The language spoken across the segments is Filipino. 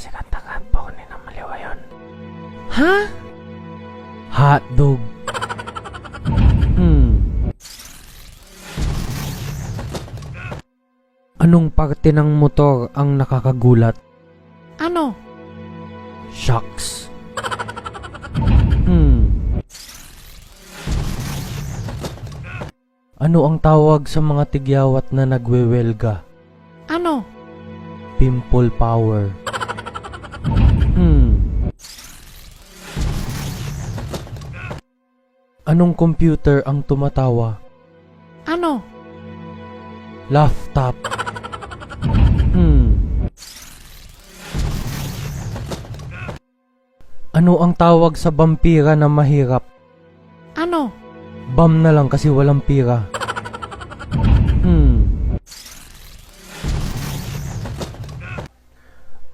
kasi kantakat po ni na maliwayon. Ha? Hotdog. Anong parte ng motor ang nakakagulat? Ano? Shocks. Ano ang tawag sa mga tigyawat na nagwewelga? Ano? Pimple power. Anong computer ang tumatawa? Ano? Laptop. Ano ang tawag sa vampira na mahirap? Ano? Bam na lang kasi walang pira.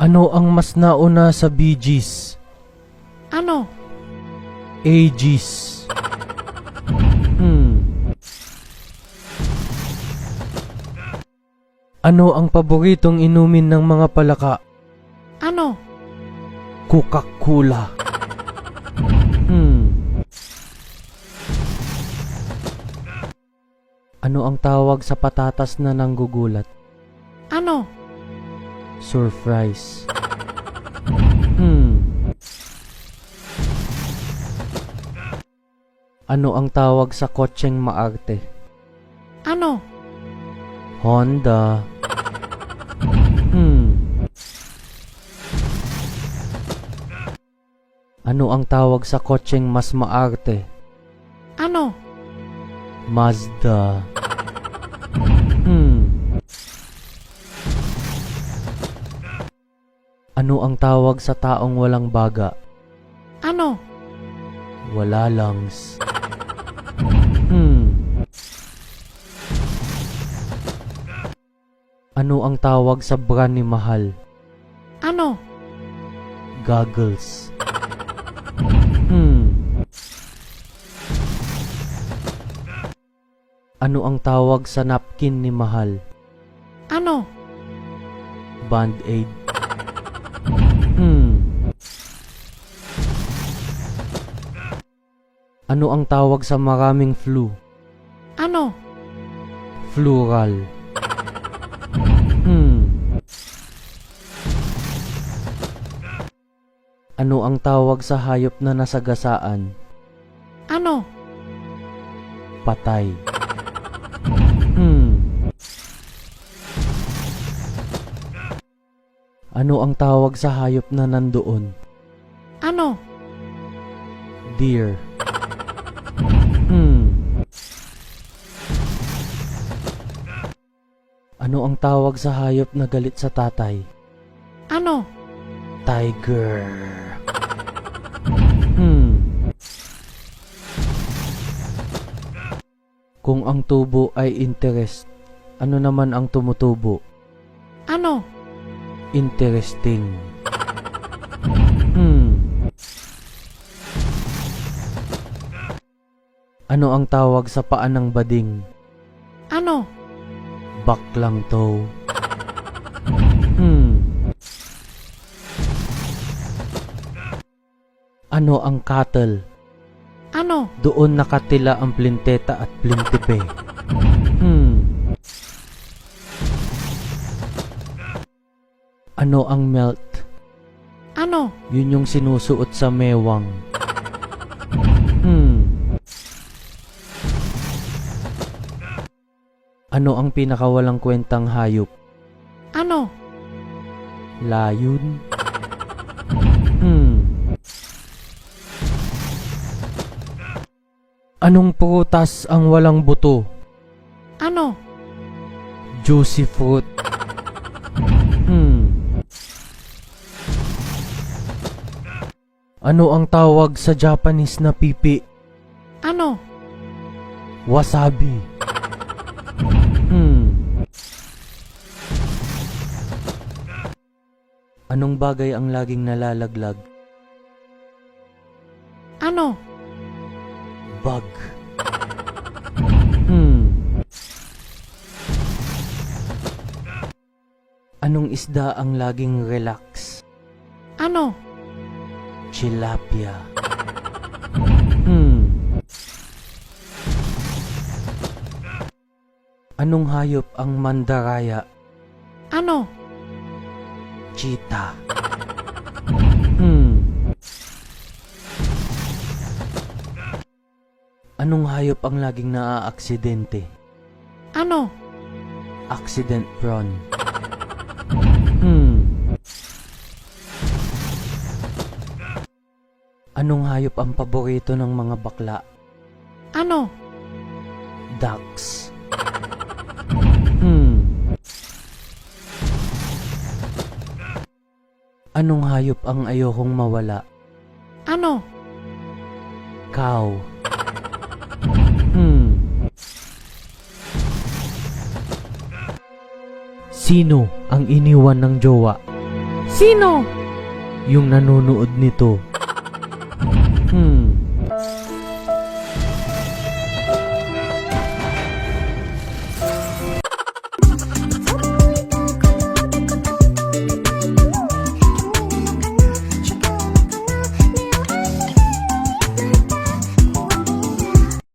Ano ang mas nauna sa Bee Gees? Ano? Aegis. Ano ang paboritong inumin ng mga palaka? Ano? Coca-Cola. Ano ang tawag sa patatas na nanggugulat? Ano? Surprise. Ano ang tawag sa kotseng maarte? Ano? Honda. Ano ang tawag sa kotseng mas maarte? Ano? Mazda. Ano ang tawag sa taong walang baga? Ano? Wala langs. Ano ang tawag sa brand ni Mahal? Ano? Goggles. Ano ang tawag sa napkin ni Mahal? Ano? Band-aid. Ano ang tawag sa maraming flu? Ano? Floral. Ano ang tawag sa hayop na nasagasaan? Ano? Patay. Ano ang tawag sa hayop na nandoon? Ano? Deer. Ano ang tawag sa hayop na galit sa tatay? Ano? Tiger. Kung ang tubo ay interest, ano naman ang tumutubo? Ano? Interesting. Ano ang tawag sa paa ng bading? Ano? Baklang toe. Ano ang cattle? Ano? Doon nakatila ang plinteta at plintipe. Ano ang melt? Ano? Yun yung sinusuot sa mewang. Ano ang pinakawalang kwentang hayop? Ano? Layon. Anong prutas ang walang buto? Ano? Juicy fruit. Ano ang tawag sa Japanese na pipi? Ano? Wasabi. Anong bagay ang laging nalalaglag? Ano? Bug. Anong isda ang laging relax? Ano? Tilapia. Anong hayop ang mandaraya? Ano? Cheetah. Anong hayop ang laging naaaksidente? Ano? Accident prone. Anong hayop ang paborito ng mga bakla? Ano? Ducks. Anong hayop ang ayokong mawala? Ano? Cow. Sino ang iniwan ng jowa? Sino? Yung nanonood nito.